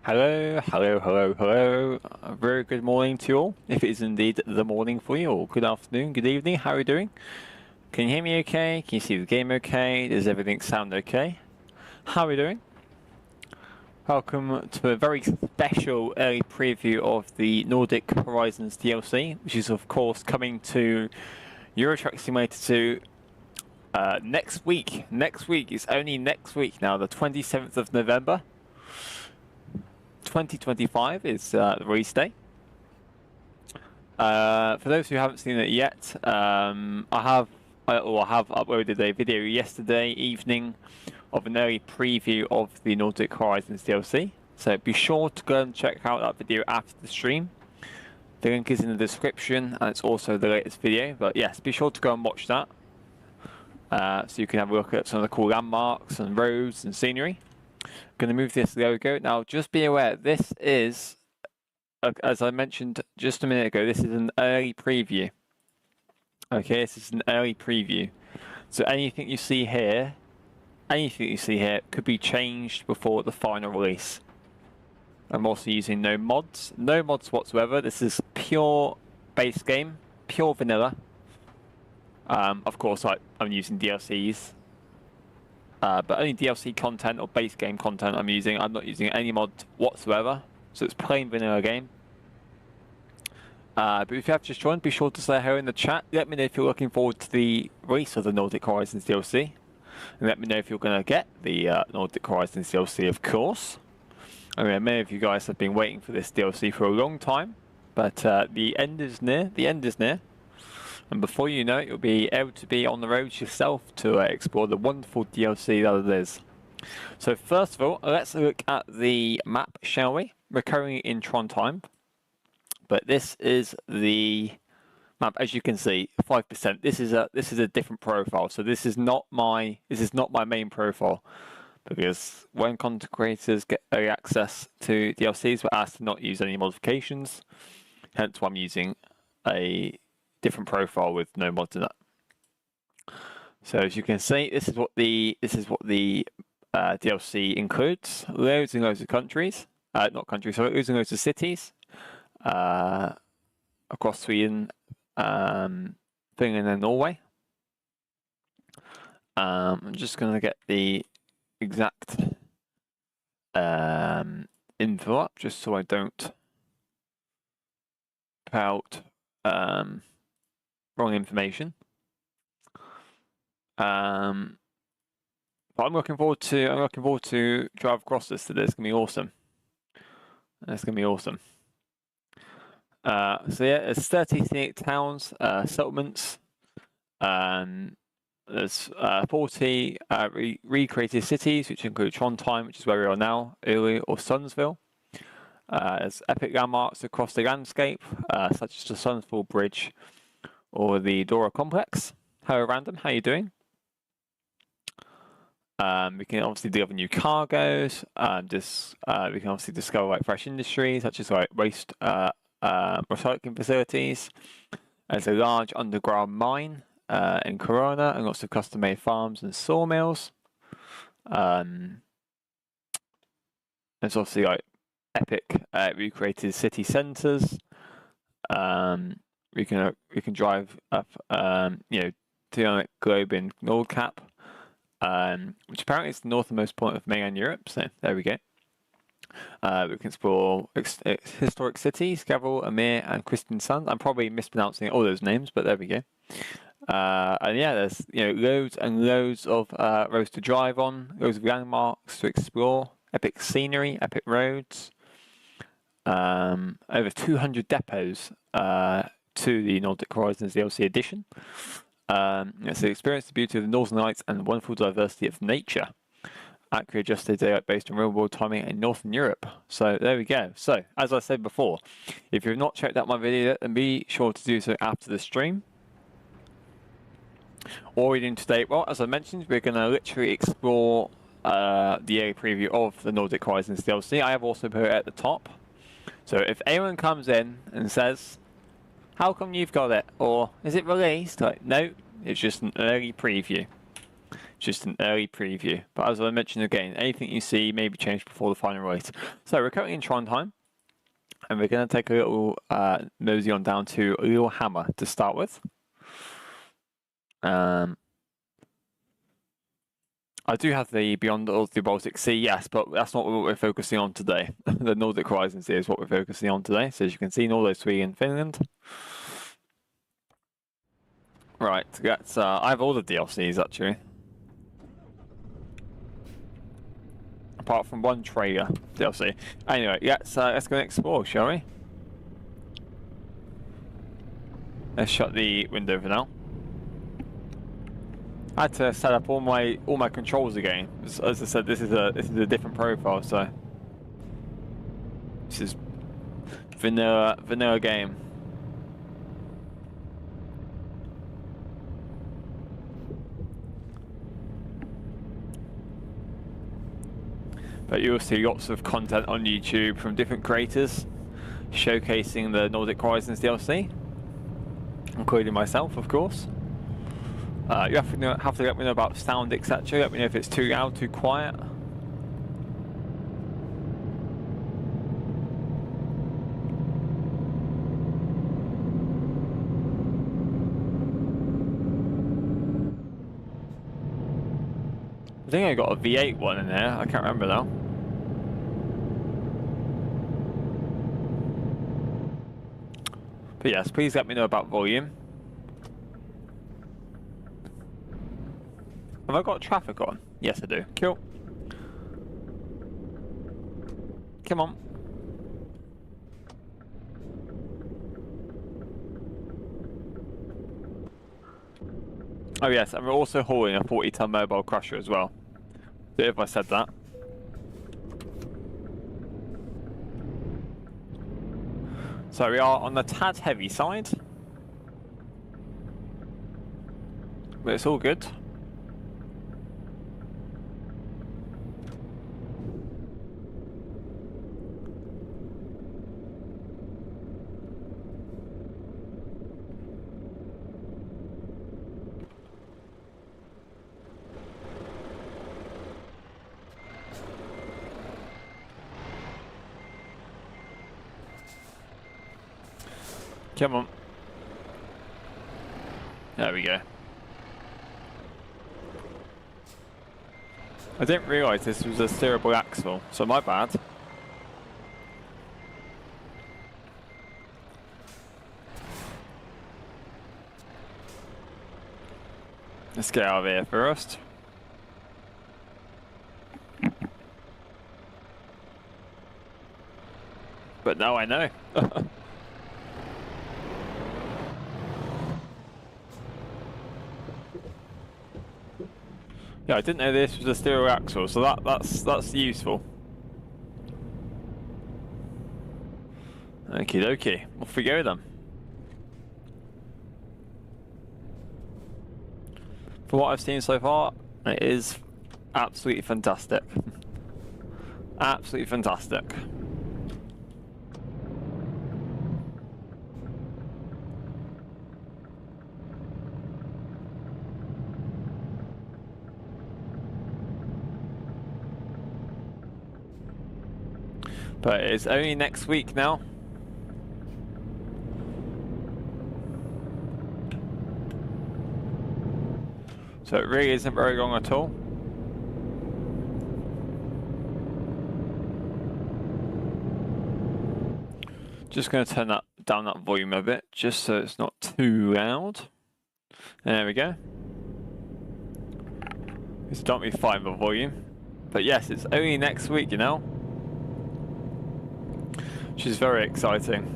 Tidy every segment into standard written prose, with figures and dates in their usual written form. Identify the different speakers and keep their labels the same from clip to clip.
Speaker 1: Hello, hello, hello, hello. A very good morning to you all, if it is indeed the morning for you, or good afternoon, good evening, how are you doing? Can you hear me okay? Can you see the game okay? Does everything sound okay? How are you doing? Welcome to a very special early preview of the Nordic Horizons DLC, which is of course coming to Euro Truck Simulator 2 next week. Next week, it's only next week now, the 27th of November. 2025 is the release day. For those who haven't seen it yet, I have uploaded a video yesterday evening of an early preview of the Nordic Horizons DLC. So be sure to go and check out that video after the stream. The link is in the description, and it's also the latest video. But yes, be sure to go and watch that, so you can have a look at some of the cool landmarks and roads and scenery. Going to move this logo. Now, just be aware, this is, as I mentioned just a minute ago, this is an early preview. Okay, this is an early preview. So anything you see here could be changed before the final release. I'm also using no mods whatsoever. This is pure base game, pure vanilla. Of course, I'm using DLCs. But only DLC content or base game content I'm using. I'm not using any mod whatsoever. So it's plain vanilla game. But if you have just joined, be sure to say hello in the chat. Let me know if you're looking forward to the release of the Nordic Horizons DLC. And let me know if you're going to get the Nordic Horizons DLC, of course. I mean, many of you guys have been waiting for this DLC for a long time. But the end is near. The end is near. And before you know it, you'll be able to be on the roads yourself to explore the wonderful DLC that it is. So first of all, let's look at the map, shall we? We're currently in Trondheim, but this is the map. As you can see, 5%. This is a different profile. So this is not my main profile, because when content creators get early access to DLCs, we're asked to not use any modifications. Hence why I'm using a different profile with no mods in it. So as you can see, this is what the DLC includes. Loads and loads of countries, loads and loads of cities across Sweden, Finland, and Norway. I'm just going to get the exact info up, just so I don't put out wrong information. But I'm looking forward to drive across this today. It's gonna be awesome. It's gonna be awesome. So yeah, there's 38 towns, settlements. There's 40 recreated cities, which include Trondheim, which is where we are now, Uli or Sundsville. There's epic landmarks across the landscape, such as the Sundsville Bridge or the Dora Complex. Hello, Random. How are you doing? We can obviously deliver new cargoes. We can obviously discover like fresh industries, such as like waste recycling facilities. There's a large underground mine in Corona, and lots of custom-made farms and sawmills. There's obviously like epic recreated city centres. We can drive up, to the globe in Nordkap, which apparently is the northernmost point of mainland Europe. So there we go. We can explore historic cities, Gavril, Amir, and Kristiansand. I'm probably mispronouncing all those names, but there we go. And yeah, there's loads and loads of roads to drive on, loads of landmarks to explore, epic scenery, epic roads. Over 200 depots to the Nordic Horizons DLC edition. It's to experience the beauty of the Northern Lights and the wonderful diversity of nature. Accurately adjusted daylight based on real world timing in Northern Europe. So there we go. So as I said before, if you've not checked out my video yet, then be sure to do so after the stream. What we're doing today, well, as I mentioned, we're going to literally explore the early preview of the Nordic Horizons DLC. I have also put it at the top. So if anyone comes in and says, how come you've got it? Or is it released? Like, no, it's just an early preview. just an early preview. But as I mentioned again, anything you see may be changed before the final race. So we're currently in Trondheim, and we're going to take a little nosy on down to Lillehammer to start with. I do have the Beyond the Baltic Sea, yes, but that's not what we're focusing on today. The Nordic Horizons here is what we're focusing on today. So as you can see, Norway, Sweden, Finland. Right, that's, I have all the DLCs actually. Apart from one trailer DLC. Anyway, let's go and explore, shall we? Let's shut the window for now. I had to set up all my controls again. As I said, this is a different profile, so this is vanilla game. But you'll see lots of content on YouTube from different creators showcasing the Nordic Horizons DLC, including myself, of course. You have to let me know about sound, etc. Let me know if it's too loud, too quiet. I think I got a V8 one in there. I can't remember now. But yes, please let me know about volume. Have I got traffic on? Yes, I do. Cool. Come on. Oh yes, and we're also hauling a 40-ton mobile crusher as well. So if I said that. So we are on the tad heavy side. But it's all good. Come on. There we go. I didn't realise this was a steerable axle, so my bad. Let's get out of here first. But now I know. Yeah, I didn't know this was a stereo axle, so that's useful. Okie dokie, off we go then. For what I've seen so far, it is absolutely fantastic. Absolutely fantastic. But it's only next week now. So it really isn't very long at all. Just going to turn down that volume a bit, just so it's not too loud. There we go. It's don't be fine with volume. But yes, it's only next week, you know. Which is very exciting.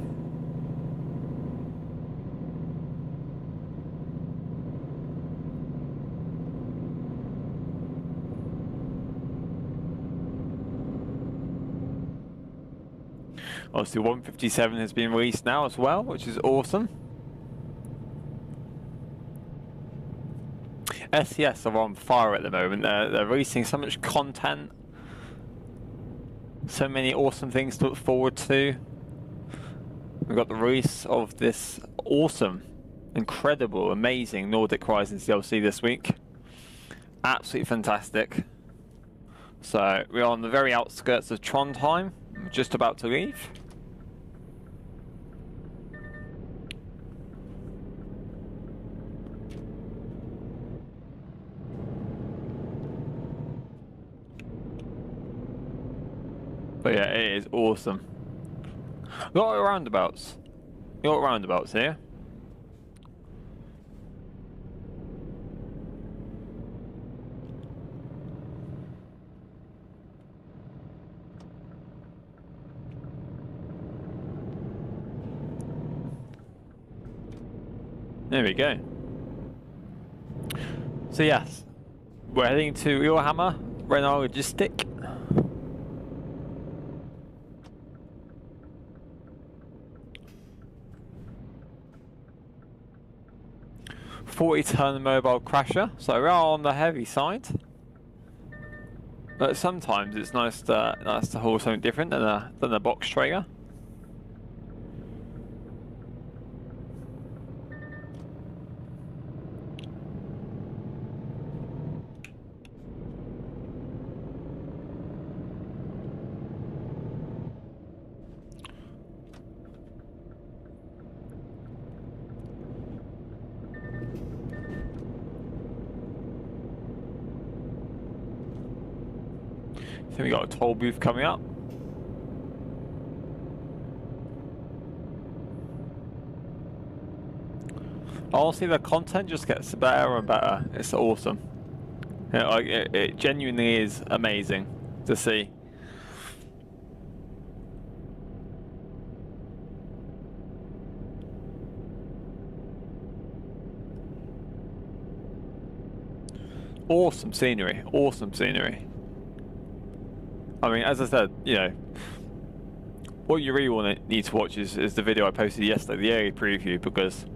Speaker 1: Obviously 157 has been released now as well, which is awesome. SCS are on fire at the moment. They're releasing so much content. So many awesome things to look forward to. We've got the release of this awesome, incredible, amazing Nordic Horizons DLC this week. absolutely fantastic. So we're on the very outskirts of Trondheim, just about to leave. But yeah, it is awesome. A lot of roundabouts. A lot of roundabouts here. There we go. So yes, we're heading to Lillehammer, Renault Logistic. $40-ton mobile crasher, so we are on the heavy side. But sometimes it's nice to haul something different than a box trailer. So we got a toll booth coming up. Honestly, the content just gets better and better. It's awesome. You know, like it genuinely is amazing to see. Awesome scenery. Awesome scenery. I mean, as I said, you know, what you really need to watch is the video I posted yesterday, the early preview, because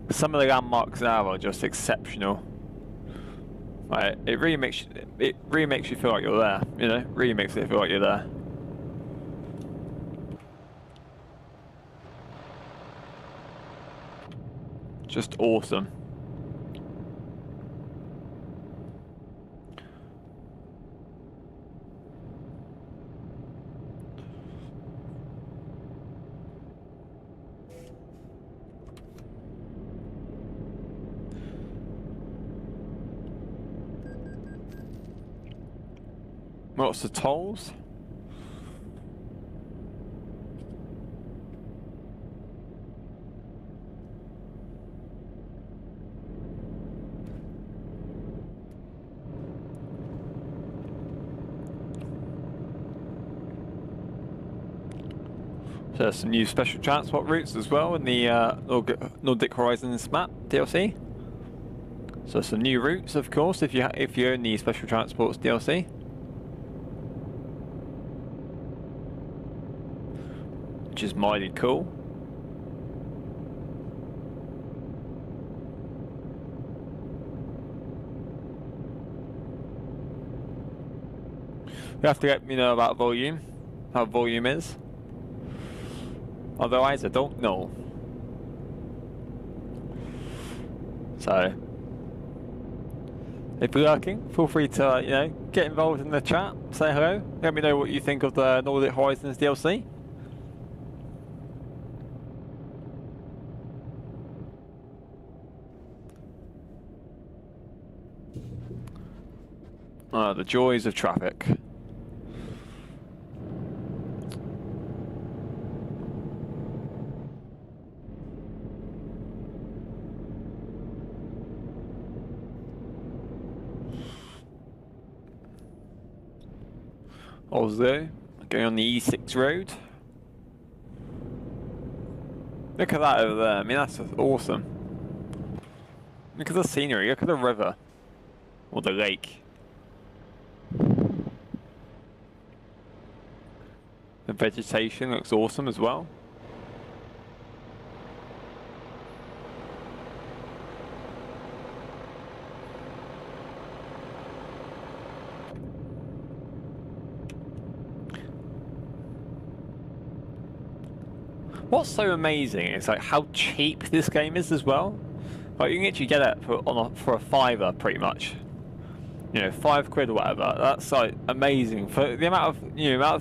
Speaker 1: some of the landmarks now are just exceptional. Right, it really makes you feel like you're there. You know, really makes it feel like you're there. Just awesome. Lots of tolls. So there's some new special transport routes as well in the Nordic Horizons map DLC. So some new routes, of course, if you own the special transports DLC. Which is mighty cool. You have to let me know about volume, how volume is. Otherwise, I don't know. So, if you're lurking, feel free to, you know, get involved in the chat, say hello, let me know what you think of the Nordic Horizons DLC. The joys of traffic. Oslo, going on the E6 road. Look at that over there, I mean that's awesome. Look at the scenery, look at the river. Or the lake. The vegetation looks awesome as well. What's so amazing is like how cheap this game is as well. Like you can actually get it for a fiver pretty much. you know, £5 or whatever. That's like amazing for the amount of, you know,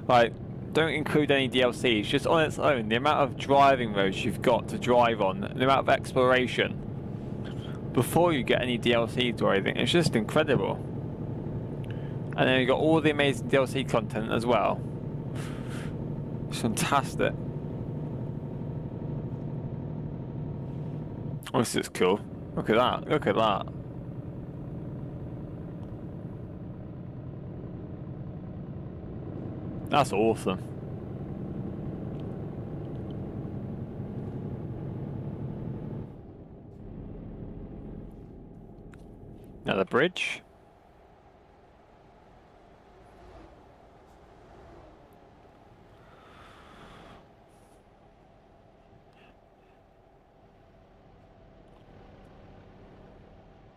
Speaker 1: like don't include any DLCs. Just on its own, the amount of driving modes you've got to drive on, the amount of exploration before you get any DLCs or anything, it's just incredible. And then you've got all the amazing DLC content as well. It's fantastic. Oh, this is cool. Look at that. Look at that. That's awesome. Now the bridge.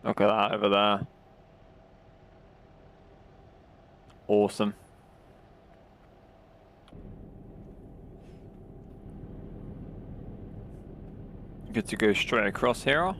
Speaker 1: Look at that over there. Awesome. Good to go straight across here.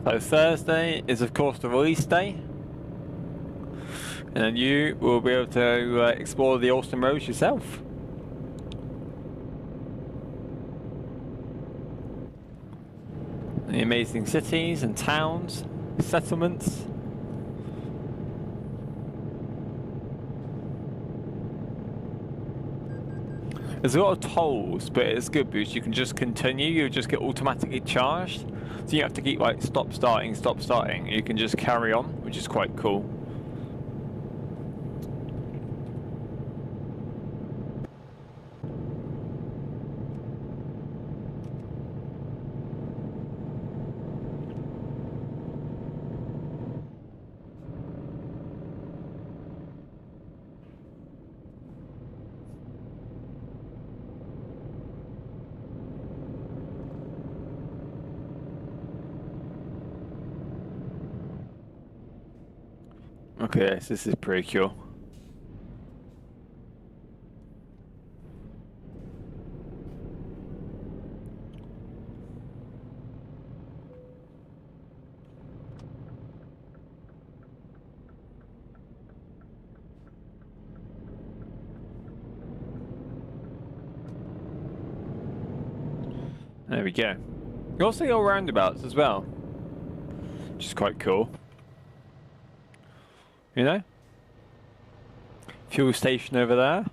Speaker 1: So Thursday is of course the release day, and then you will be able to explore the awesome roads yourself. The amazing cities and towns, settlements. There's a lot of tolls, but it's good because you can just continue, you just get automatically charged. So you have to keep like stop starting. You can just carry on, which is quite cool. Okay, so this is pretty cool. There we go. You also got roundabouts as well, which is quite cool. You know? Fuel station over there.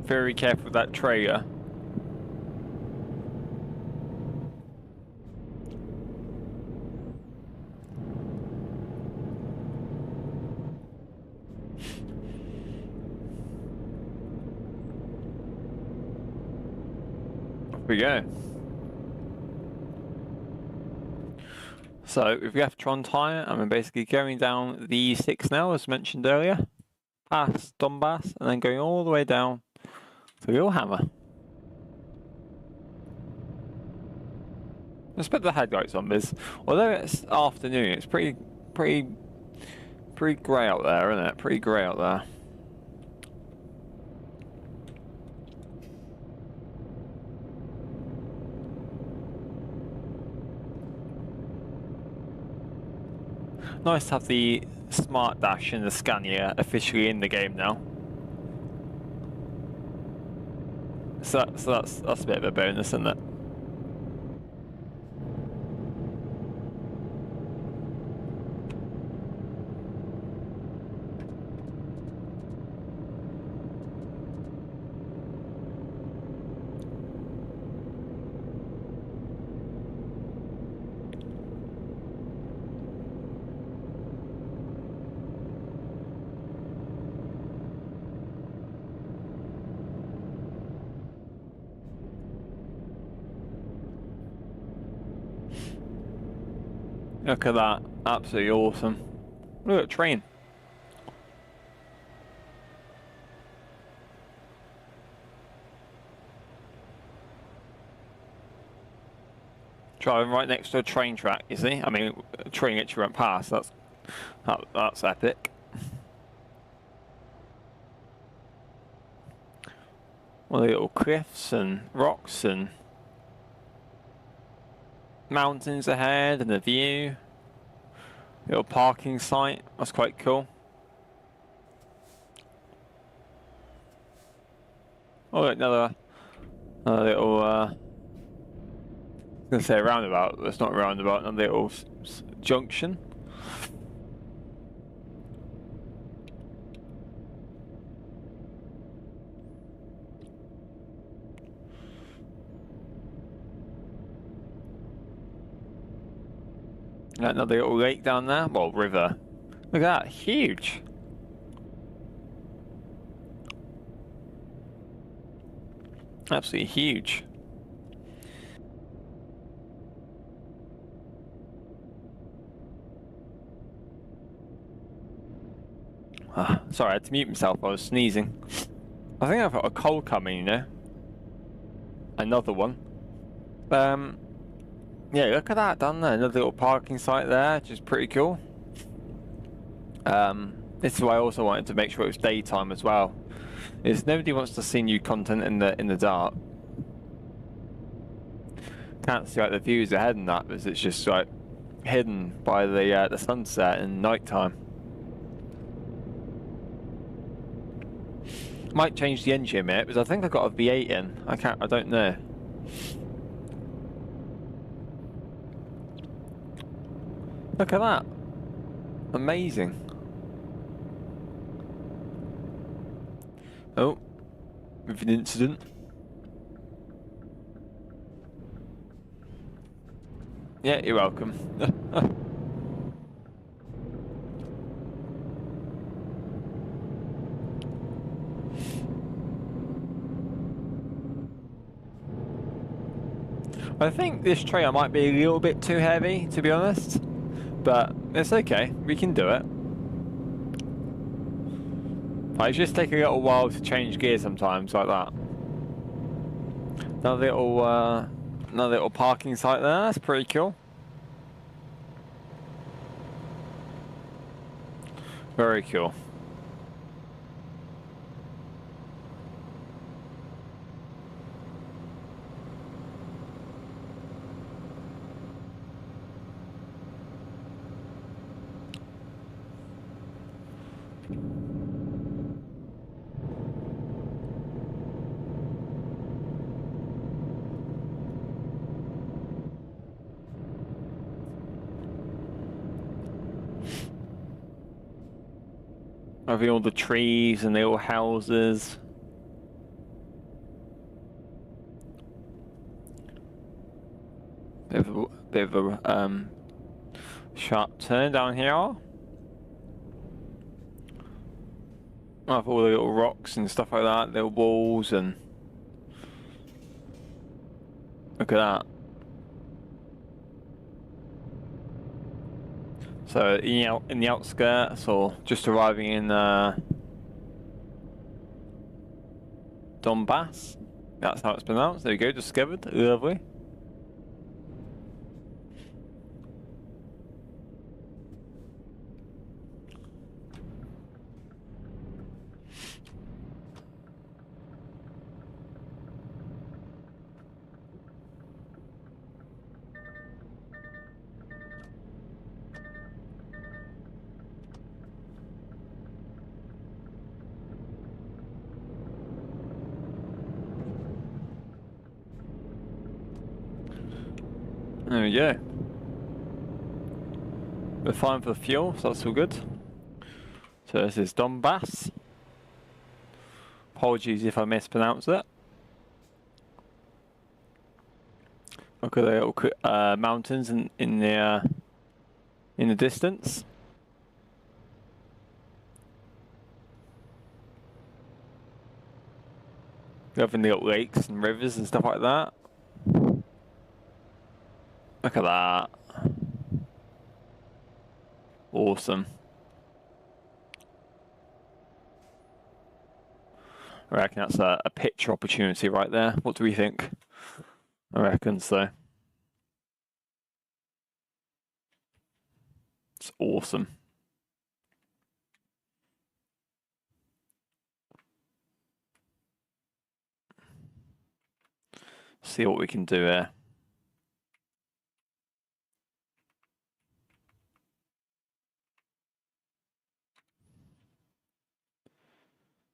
Speaker 1: Very careful with that trailer. Off we go. So we've left Trondheim and we're basically going down the E6 now, as mentioned earlier, past Donbass, and then going all the way down to Lillehammer. Let's put the headlights on, Biz. Although it's afternoon, it's pretty grey out there, isn't it? Pretty grey out there. Nice to have the Smart Dash and the Scania officially in the game now. So that's a bit of a bonus, isn't it? Look at that, absolutely awesome. Look at that train. Driving right next to a train track, you see? I mean, a train actually went past, that's epic. All the little cliffs and rocks and mountains ahead and the view. Little parking site, that's quite cool. Oh, look, another little, I was going to say a roundabout, but it's not a roundabout, another little junction. Another little lake down there, well, river. Look at that, huge. Absolutely huge. Sorry, I had to mute myself, I was sneezing. I think I've got a cold coming, you know. Another one. Yeah, look at that down there, another little parking site there, which is pretty cool. This is why I also wanted to make sure it was daytime as well. Is nobody wants to see new content in the dark. Can't see like the views ahead and that, because it's just like hidden by the sunset and nighttime. Might change the engine a minute, because I think I've got a V8 in. I don't know. Look at that. Amazing. Oh, with an incident. Yeah, you're welcome. I think this trailer might be a little bit too heavy, to be honest, but it's okay, we can do it. It just takes a little while to change gear sometimes, like that. Another little parking site there, that's pretty cool. Very cool. Having all the trees and the little houses. Bit of a sharp turn down here. I have all the little rocks and stuff like that, little walls, and look at that. So in the outskirts, or just arriving in Donbass. That's how it's pronounced. There we go, discovered. Lovely. There we go. We're fine for the fuel, so that's all good. So this is Donbass. Apologies if I mispronounce it. Look at the little mountains in the distance. Loving the little lakes and rivers and stuff like that. Look at that. Awesome. I reckon that's a picture opportunity right there. What do we think? I reckon so. It's awesome. See what we can do here.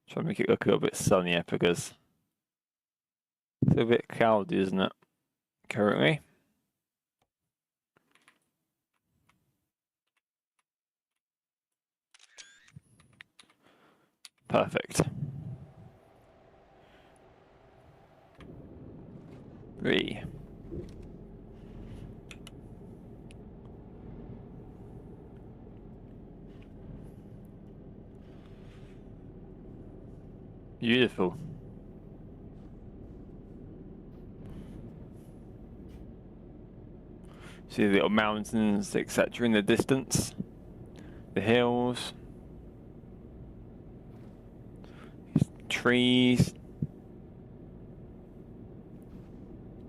Speaker 1: Try to make it look a little bit sunnier because it's a bit cloudy, isn't it? Currently. Perfect. 3. Beautiful. See the little mountains, etc. in the distance. The hills. Trees.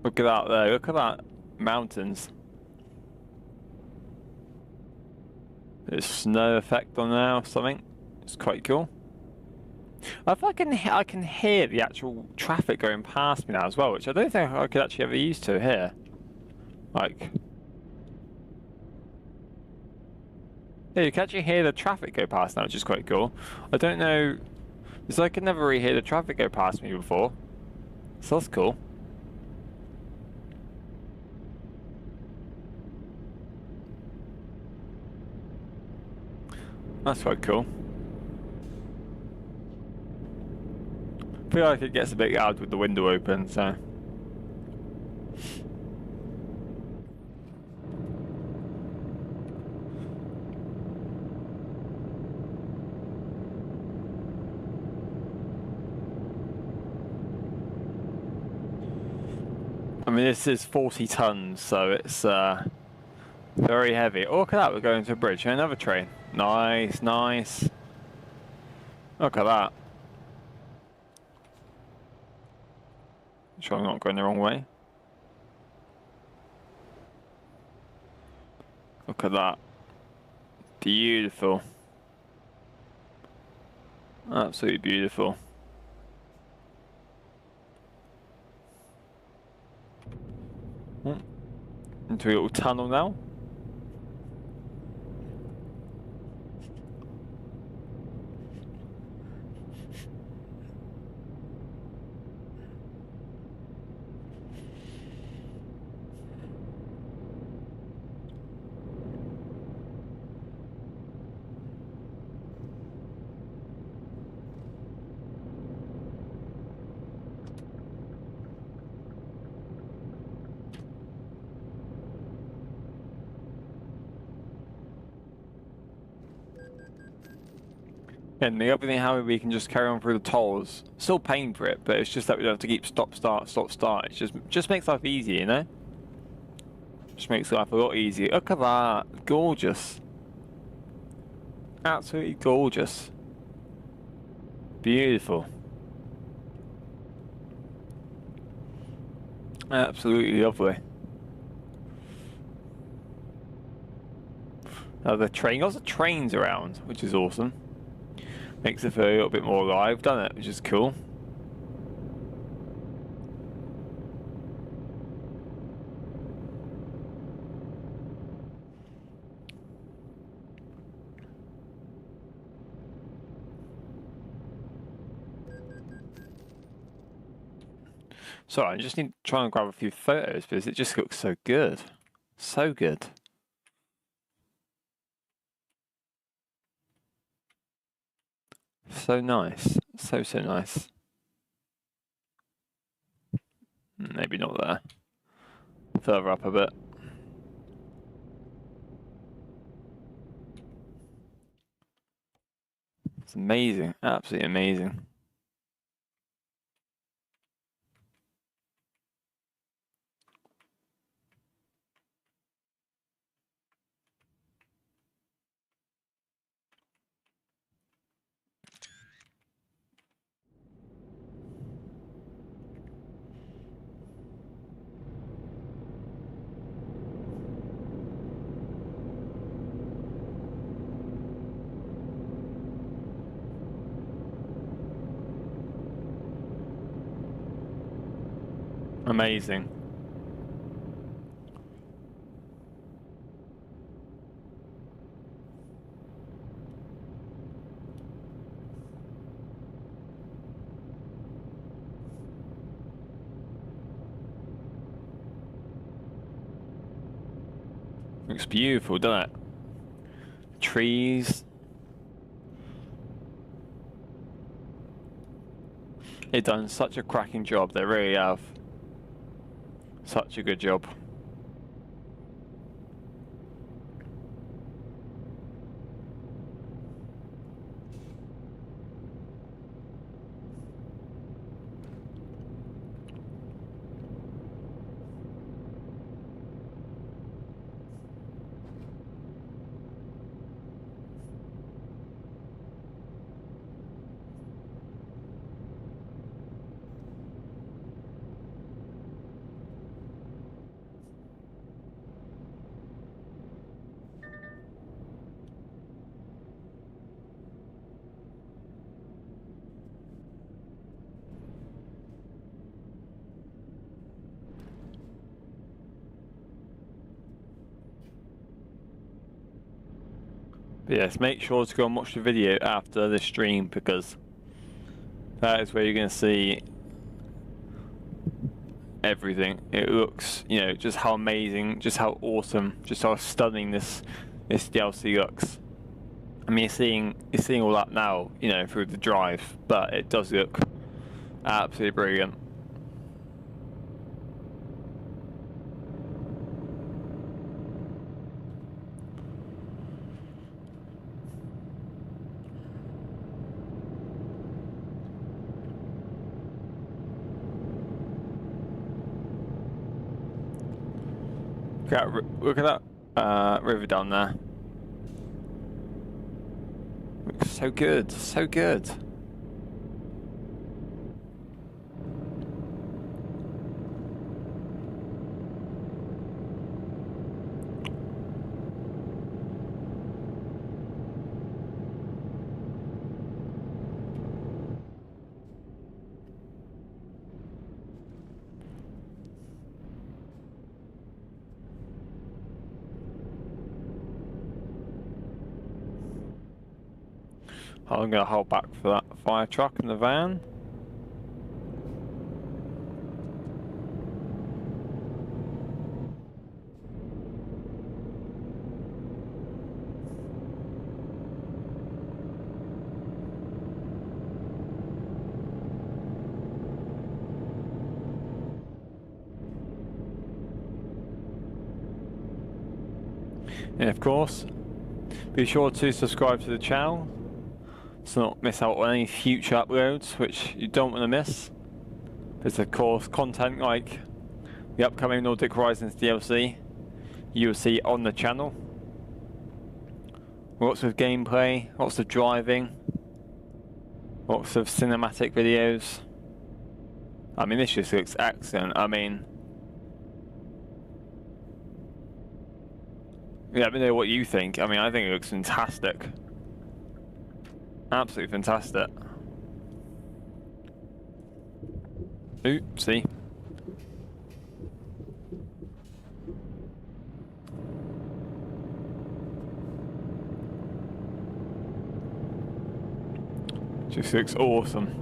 Speaker 1: Look at that there, look at that mountains. There's snow effect on there or something. It's quite cool. I feel like I can hear the actual traffic going past me now as well, which I don't think I could actually ever use to here. Like, yeah, you can actually hear the traffic go past now, which is quite cool. I don't know, it's like I could never really hear the traffic go past me before, so that's cool. That's quite cool. I feel like it gets a bit loud with the window open, so. I mean, this is 40 tons, so it's very heavy. Oh, look at that, we're going to a bridge. Another train. Nice, nice. Look at that. Sure I'm not going the wrong way. Look at that. Beautiful. Absolutely beautiful. Into a little tunnel now. And the other thing, how we can just carry on through the tolls. Still paying for it, but it's just that we don't have to keep stop, start, stop, start. It just makes life easier, you know? Just makes life a lot easier. Look at that. Gorgeous. Absolutely gorgeous. Beautiful. Absolutely lovely. Now the train, lots of trains around, which is awesome. Makes it feel a little bit more alive, doesn't it? Which is cool. Sorry, I just need to try and grab a few photos because it just looks so good. So good. So nice. So nice. Maybe not there. Further up a bit. It's amazing. Absolutely amazing. Amazing. Looks beautiful, doesn't it? Trees. They've done such a cracking job, they really have. Such a good job. But yes, make sure to go and watch the video after the stream, because that is where you're going to see everything. It looks, you know, just how amazing, just how awesome, just how stunning this DLC looks. I mean, you're seeing all that now, you know, through the drive, but it does look absolutely brilliant. Look at that river down there. Looks so good, so good. I'm going to hold back for that fire truck in the van. And of course, be sure to subscribe to the channel to not miss out on any future uploads, which you don't want to miss. There's of course content like the upcoming Nordic Horizons DLC you will see on the channel. Lots of gameplay, lots of driving, lots of cinematic videos. I mean, this just looks excellent. I mean, let me know what you think. I mean, I think it looks fantastic. Absolutely fantastic. Oopsie. Just looks awesome.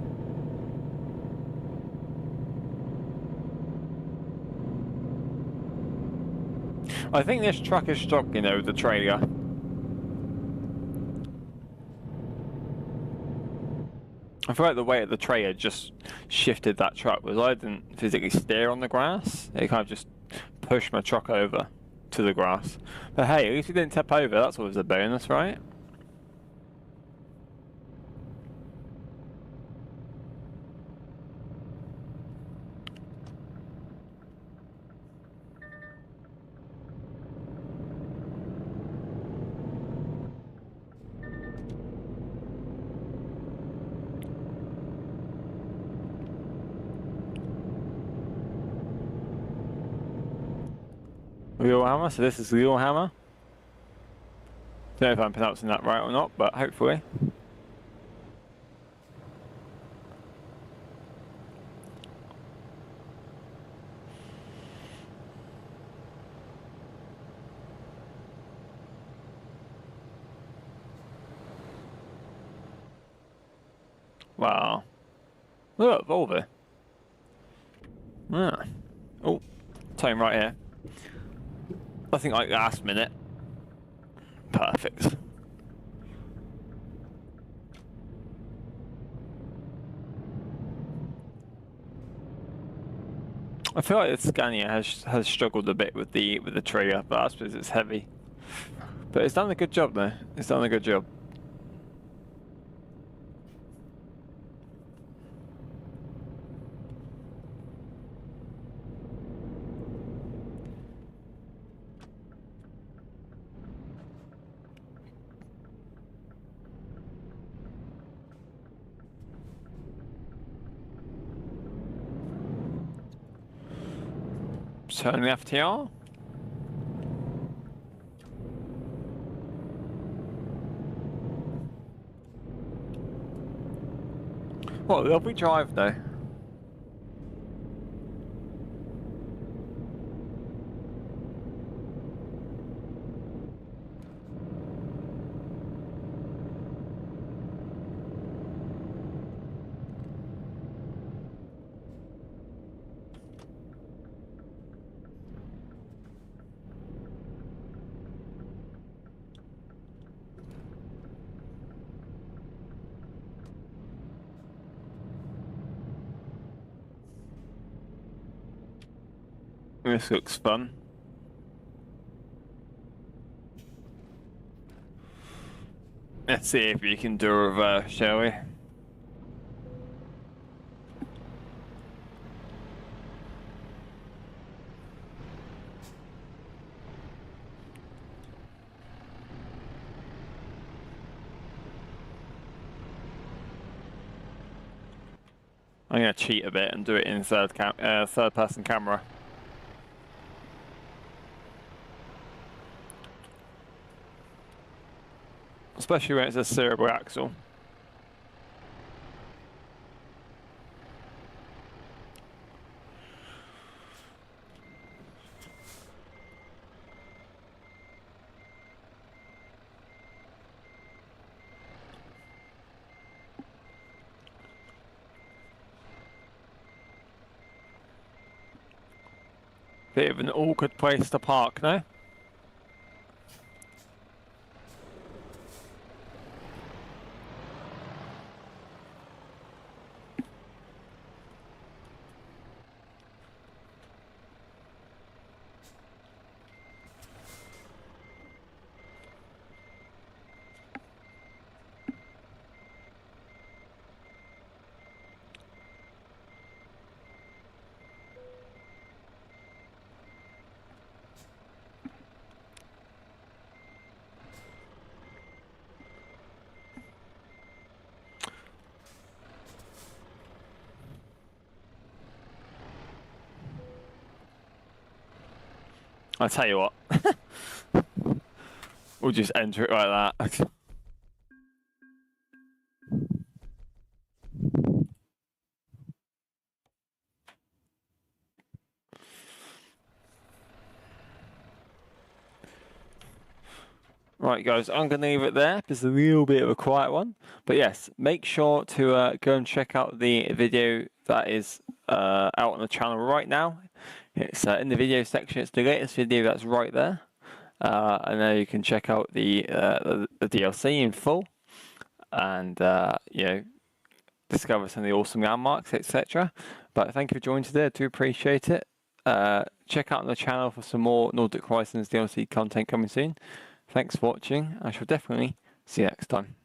Speaker 1: I think this truck is stuck, you know, the trailer. I feel like the weight of the trailer just shifted that truck, because I didn't physically steer on the grass. It kind of just pushed my truck over to the grass. But hey, at least we didn't tip over. That's always a bonus, right? Wheel hammer, so this is wheel hammer. Don't know if I'm pronouncing that right or not, but hopefully. Wow. Look, Volvo. Ah. Oh, time right here. Nothing like last minute. Perfect. I feel like the Scania has struggled a bit with the trigger, but I suppose it's heavy. But it's done a good job though. It's done a good job. Turn left here. What a lovely drive though. This looks fun. Let's see if we can do a reverse, shall we? I'm gonna cheat a bit and do it in third person camera. Especially when it's a cerebral axle. Bit of an awkward place to park now. I'll tell you what. We'll just enter it like that. Right guys, I'm going to leave it there. It's a little bit of a quiet one. But yes, make sure to go and check out the video that is out on the channel right now. It's in the video section. It's the latest video that's right there. And there you can check out the DLC in full, and you know, discover some of the awesome landmarks, etc. But thank you for joining today. I do appreciate it. Check out the channel for some more Nordic Horizons DLC content coming soon. Thanks for watching. I shall definitely see you next time.